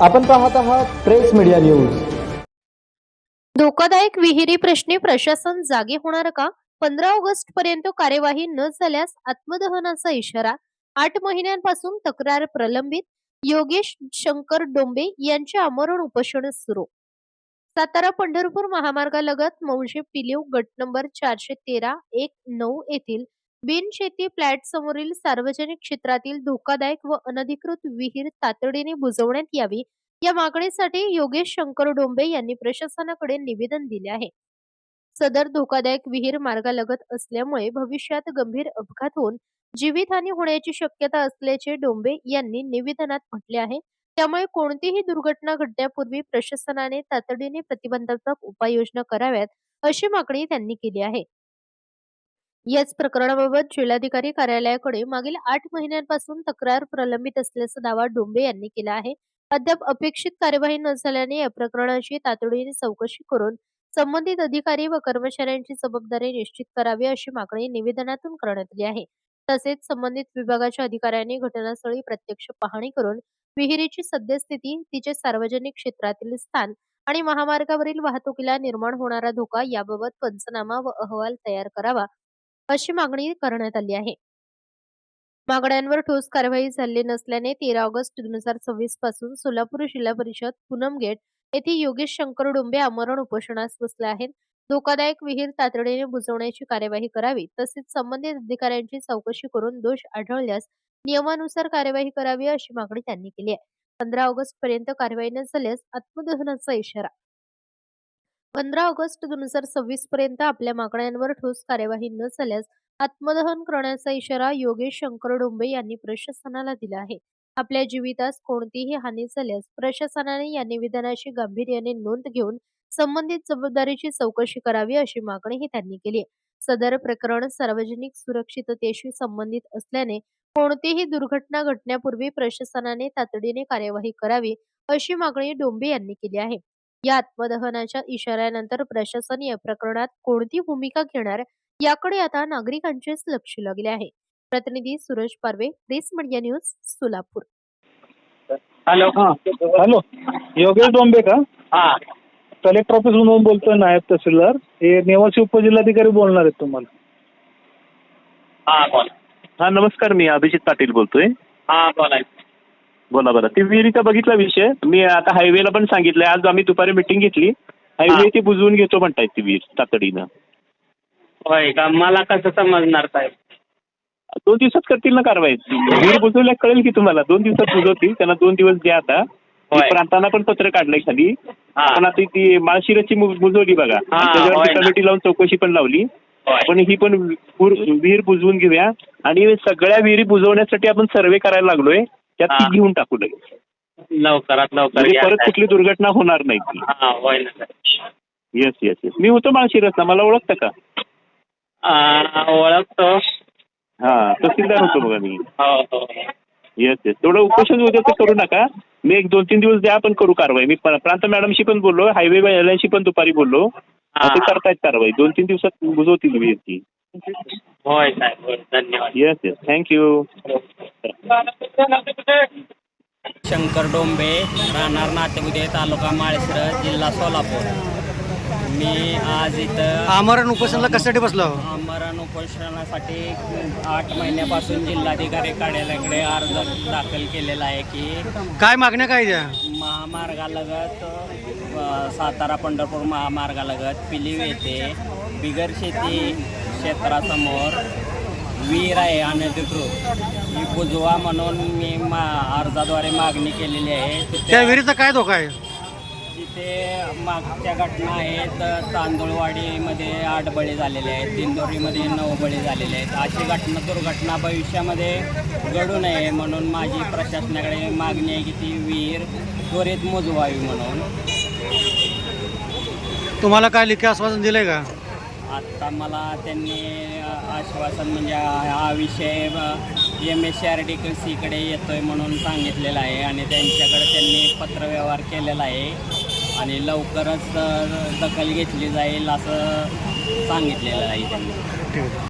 आपण पाहत आहात प्रेस मीडिया न्यूज। धोकादायक विहिरी प्रश्नी प्रशासन जागे होणार का? 15 ऑगस्ट पर्यंत कार्यवाही न झाल्यास आत्मदहनाचा इशारा। 8 महिन्यांपासून तक्रार प्रलंबित। योगेश शंकर डोंबे यांचे आमरण उपोषण सुरू। सातारा पंढरपूर महामार्गालगत मौजे पिलीव गट नंबर 413-19 येथील बिनशेती प्लॅट समोरील सार्वजनिक क्षेत्रातील धोकादायक व अनधिकृत विहीर तातडीने बुजवण्यात यावी या मागणीसाठी योगेश शंकर डोंबे यांनी प्रशासनाकडे निवेदन दिले आहे। सदर धोकादायक विहीर मार्गालगत असल्यामुळे भविष्यात गंभीर अपघात होऊन जीवितहानी होण्याची शक्यता असल्याचे डोंबे यांनी निवेदनात म्हटले आहे। त्यामुळे कोणतीही दुर्घटना घडण्यापूर्वी प्रशासनाने तातडीने प्रतिबंधात्मक उपाययोजना कराव्यात अशी मागणी त्यांनी केली आहे। याच प्रकरणाबाबत जिल्हाधिकारी कार्यालयाकडे मागील 8 महिन्यांपासून तक्रार प्रलंबित असल्याचा दावा डोंबे यांनी केला आहे। अद्याप अपेक्षित कार्यवाही न झाल्याने या प्रकरणाची तातडीने चौकशी करून संबंधित अधिकारी व कर्मचाऱ्यांची जबाबदारी निश्चित करावी अशी मागणी निवेदनातून करण्यात आली आहे। तसेच संबंधित विभागाच्या अधिकाऱ्यांनी घटनास्थळी प्रत्यक्ष पाहणी करून विहिरीची सद्यस्थिती, तिचे सार्वजनिक क्षेत्रातील स्थान आणि महामार्गावरील वाहतुकीला निर्माण होणारा धोका याबाबत पंचनामा व अहवाल तयार करावा अशी मागणी करण्यात आली आहे। मागण्यांवर ठोस कारवाई झाली नसल्याने 13 ऑगस्ट 2026 पासून सोलापूर जिल्हा परिषद पूनमगेट येथे योगेश शंकर डोंबे आमरण उपोषणास बसले आहेत। धोकादायक विहीर तातडीने बुजवण्याची कार्यवाही करावी तसेच संबंधित अधिकाऱ्यांची चौकशी करून दोष आढळल्यास नियमानुसार कार्यवाही करावी अशी मागणी त्यांनी केली आहे। 15 ऑगस्ट पर्यंत कारवाई न झाल्यास आत्मदहनाचा इशारा। 15 ऑगस्ट 2026 पर्यंत आपल्या मागण्यांवर ठोस कार्यवाही न झाल्यास आत्मदहन करण्याचा इशारा योगेश शंकर डोंबे यांनी प्रशासनाला दिला आहे। आपल्या जीवितास कोणतीही हानी झाल्यास प्रशासनाने या निवेदनाची गांभीर्याने नोंद घेऊन संबंधित जबाबदारीची चौकशी करावी अशी मागणीही त्यांनी केली आहे। सदर प्रकरण सार्वजनिक सुरक्षिततेशी संबंधित असल्याने कोणतीही दुर्घटना घडण्यापूर्वी प्रशासनाने तातडीने कार्यवाही करावी अशी मागणी डोंबे यांनी केली आहे। या आत्मदहनाच्या इशाऱ्यानंतर प्रशासन या प्रकरणात कोणती भूमिका घेणार याकडे आता नागरिकांचेच लक्ष लागले आहे। प्रतिनिधी Suraj Parve, press media news, Solapur. Hello hello, Yogesh Dombe का? हा कलेक्टर ऑफिसमधून बोलतोय, नायब तहसीलदार। हे निवासी उपजिल्हाधिकारी बोलणार आहेत तुम्हाला। हा बोला। हा नमस्कार, मी अभिजित पाटील बोलतोय। हा बोला। बोला बरं, ती विहिरीचा बघितला विषय मी आता हायवेला पण सांगितलंय। आज आम्ही दुपारी मिटिंग घेतली, हायवे ती बुजवून घेतो म्हणतायत ती विहीर तातडीनं। होय का? मला कसं समजणार साहेब? 2 दिवसात करतील ना कारवाई। विहीर बुजवल्या कळेल की तुम्हाला, 2 दिवसात बुजवतील। त्यांना 2 दिवस द्या आता। प्रांतांना पण पत्र काढलंय खाली, पण आता ती माळशिरसची बुजवली बघा, त्याच्यावरती कमिटी लावून चौकशी पण लावली। आपण ही पण विहीर बुजवून घेऊया आणि सगळ्या विहिरी बुजवण्यासाठी आपण सर्वे करायला लागलोय, त्यात ती घेऊन टाकू लगेच लवकरात लवकर, परत कुठली दुर्घटना होणार नाही ती। होय ना सर। येस येस येस, मी होतो माळशिरसला, मला ओळखतं का? ओळखतो। हा, तहसीलदार होतो बघा मी। हो। येस येस, तेवढं उपोषण उद्या करू नका। मी 1-2-3 दिवस द्या, आपण करू कारवाई। मी प्रांत मॅडमशी पण बोललो, हायवे वाल्यांशी पण दुपारी बोललो, ते करतायत कारवाई। 2-3 दिवसात बुजवतील विहीर ती। होय साहेब, धन्यवाद। Yes yes, thank you. Shankar Dombe, राहणार नातेपुते, तालुका माळशिरस, जिल्हा सोलापूर। मी आज इथं आमरण उपोषणाला कशासाठी बसलो? आमरण उपोषणासाठी 8 महिन्यापासून जिल्हाधिकारी कार्यालयाकडे अर्ज दाखल केलेला आहे की काय मागण्या काय द्या? महामार्गालगत सातारा पंढरपूर महामार्गालगत पिलीव येथे बिगर शेती क्षेत्रासमोर विहीर आहे अनधिकृत, ही बुजवा म्हणून मी अर्जाद्वारे मागणी केलेली आहे। त्या विहिरीचा काय धोका आहे? तिथे मागच्या घटना आहेत, तांदूळवाडीमध्ये 8 बळी झालेले आहेत, दिंडोरीमध्ये 9 बळी झालेले आहेत। अशी दुर्घटना भविष्यामध्ये घडू नये म्हणून माझी प्रशासनाकडे मागणी आहे की ती विहीर त्वरित मुजवावी म्हणून। तुम्हाला काय लेखी आश्वासन दिलंय का? आत्ता मला त्यांनी आश्वासन म्हणजे हा विषय MSRDCकडे येतोय म्हणून सांगितलेलं आहे आणि त्यांच्याकडे त्यांनी पत्रव्यवहार केलेला आहे आणि लवकरच दखल घेतली जाईल असं सांगितलेलं आहे त्यांनी।